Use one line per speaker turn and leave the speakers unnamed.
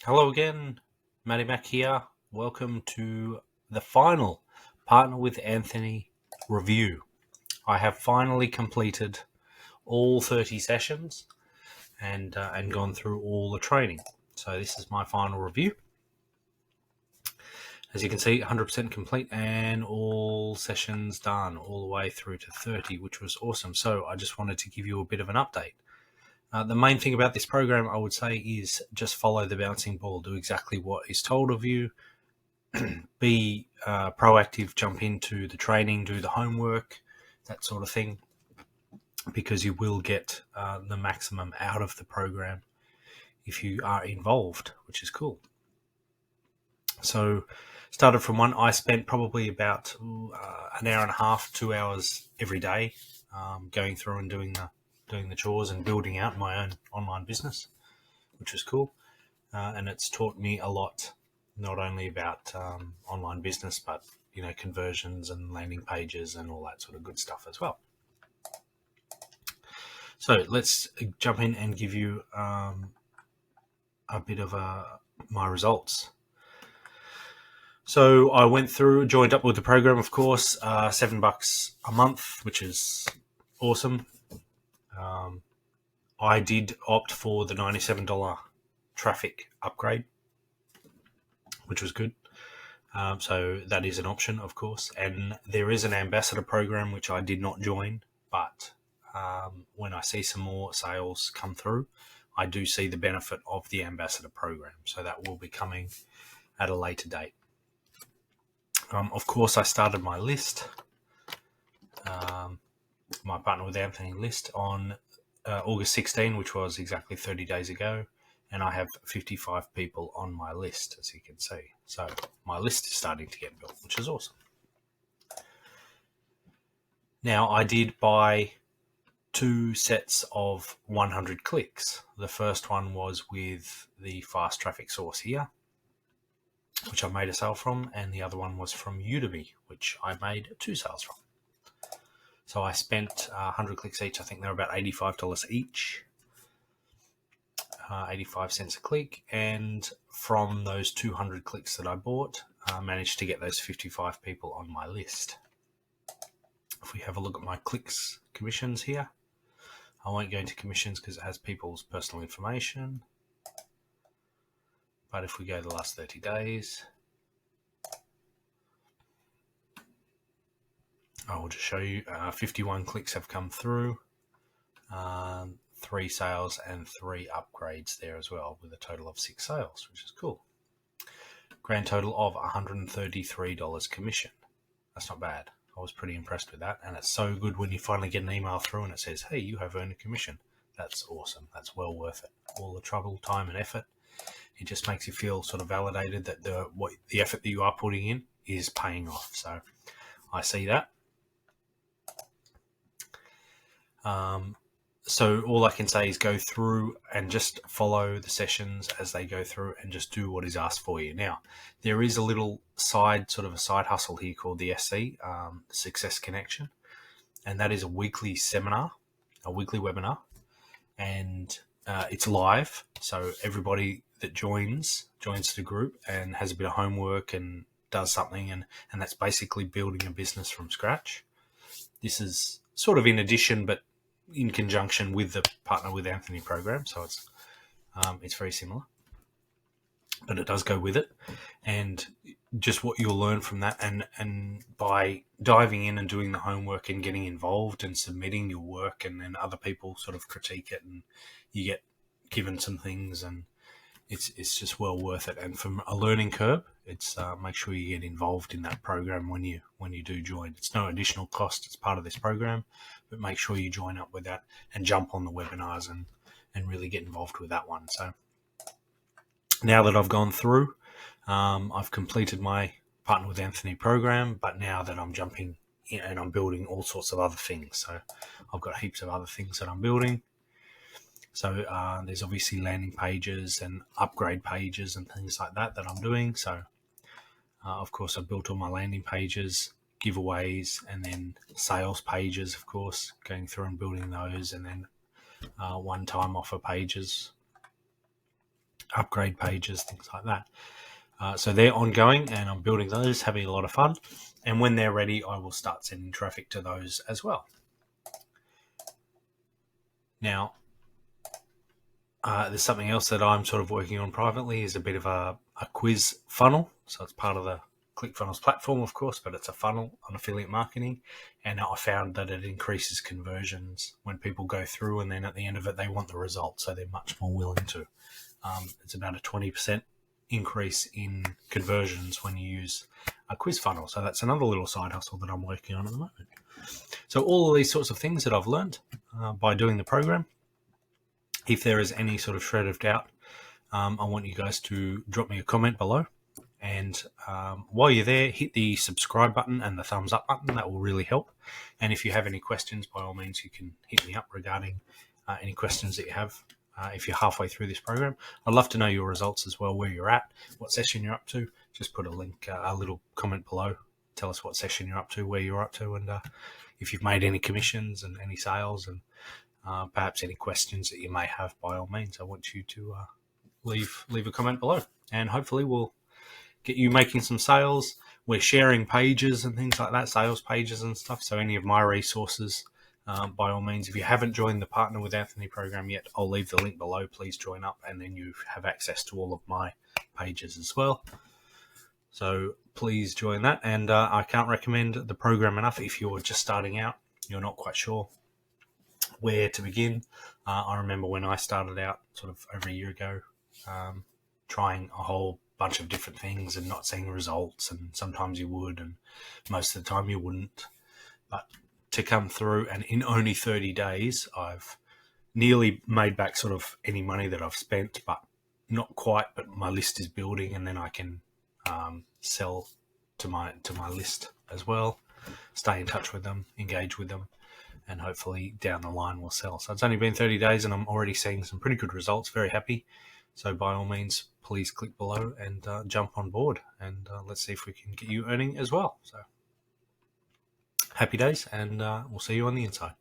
Hello again, Matty Mac here. Welcome to the final Partner with Anthony review. I have finally completed all 30 sessions and gone through all the training. So this is my final review. As you can see, 100% complete and all sessions done all the way through to 30, which was awesome. So I just wanted to give you a bit of an update. The main thing about this program, I would say, is just follow the bouncing ball. Do exactly what is told of you. Be proactive, jump into the training, do the homework, that sort of thing, because you will get the maximum out of the program if you are involved, which is cool. So started from one. I spent probably about an hour and a half, 2 hours every day going through and doing the chores and building out my own online business, which is cool. And it's taught me a lot, not only about online business, but conversions and landing pages and all that sort of good stuff as well. So let's jump in and give you a bit of my results. So I went through, joined up with the program, of course, $7 a month, which is awesome. I did opt for the $97 traffic upgrade, which was good. So that is an option, of course. And there is an ambassador program, which I did not join. But when I see some more sales come through, I do see the benefit of the ambassador program. So that will be coming at a later date. Of course, I started my list, my Partner with Anthony list, on August 16, which was exactly 30 days ago. And I have 55 people on my list, as you can see. So my list is starting to get built, which is awesome. Now, I did buy 2 sets of 100 clicks. The first one was with the fast traffic source here, which I made a sale from, and the other one was from Udemy, which I made 2 sales from. So I spent 100 clicks each. I think they're about $85 each. 85 cents a click, and from those 200 clicks that I bought, I managed to get those 55 people on my list. If we have a look at my clicks commissions here, I won't go into commissions because it has people's personal information, but if we go the last 30 days, I will just show you 51 clicks have come through, 3 sales and 3 upgrades there as well, with a total of 6 sales, which is cool. Grand total of $133 commission. That's not bad. I was pretty impressed with that, and it's so good when you finally get an email through and it says, hey, you have earned a commission. That's awesome. That's well worth it. All the trouble, time and effort. It just makes you feel sort of validated that the effort that you are putting in is paying off. So I see that. So all I can say is go through and just follow the sessions as they go through and just do what is asked for you. Now, there is a little side hustle here called the SC, Success Connection, and that is a weekly seminar, a weekly webinar, and it's live. So everybody that joins the group and has a bit of homework and does something, and that's basically building a business from scratch. This is sort of in addition, but in conjunction with the Partner with Anthony program, so it's very similar, but it does go with it. And just what you'll learn from that, and by diving in and doing the homework and getting involved and submitting your work, and then other people sort of critique it, and you get given some things, and it's just well worth it. And from a learning curve, it's make sure you get involved in that program when you do join. It's no additional cost. It's part of this program, but make sure you join up with that and jump on the webinars and really get involved with that one. So now that I've gone through, I've completed my Partner with Anthony program, but now that I'm jumping in and I'm building all sorts of other things. So I've got heaps of other things that I'm building. So there's obviously landing pages and upgrade pages and things like that I'm doing. So of course, I built all my landing pages, giveaways, and then sales pages, of course, going through and building those, and then one-time offer pages. upgrade pages, things like that. So they're ongoing, and I'm building those, having a lot of fun. And when they're ready, I will start sending traffic to those as well. Now, there's something else that I'm sort of working on privately, is a bit of a quiz funnel. So it's part of the ClickFunnels platform, of course, but it's a funnel on affiliate marketing. And I found that it increases conversions when people go through, and then at the end of it, they want the result. So they're much more willing to. It's about a 20% increase in conversions when you use a quiz funnel. So that's another little side hustle that I'm working on at the moment. So all of these sorts of things that I've learned by doing the program. If there is any sort of shred of doubt, I want you guys to drop me a comment below. And while you're there, hit the subscribe button and the thumbs up button. That will really help. And if you have any questions, by all means, you can hit me up regarding any questions that you have. If you're halfway through this program, I'd love to know your results as well, where you're at, what session you're up to. Just put a link, a little comment below. Tell us what session you're up to, where you're up to, and if you've made any commissions and any sales, and perhaps any questions that you may have. By all means, I want you to leave a comment below, and hopefully we'll get you making some sales. We're sharing pages and things like that, sales pages and stuff. So any of my resources, by all means, if you haven't joined the Partner with Anthony program yet, I'll leave the link below. Please join up, and then you have access to all of my pages as well. So please join that. And I can't recommend the program enough. If you're just starting out, you're not quite sure where to begin. I remember when I started out sort of over a year ago, trying a whole bunch of different things and not seeing results, and sometimes you would, and most of the time you wouldn't. But to come through, and in only 30 days, I've nearly made back sort of any money that I've spent, but not quite. But my list is building, and then I can sell to my list as well, stay in touch with them, engage with them, and hopefully down the line we'll sell. So it's only been 30 days and I'm already seeing some pretty good results. Very happy. So by all means, please click below and jump on board, and let's see if we can get you earning as well. So happy days, and we'll see you on the inside.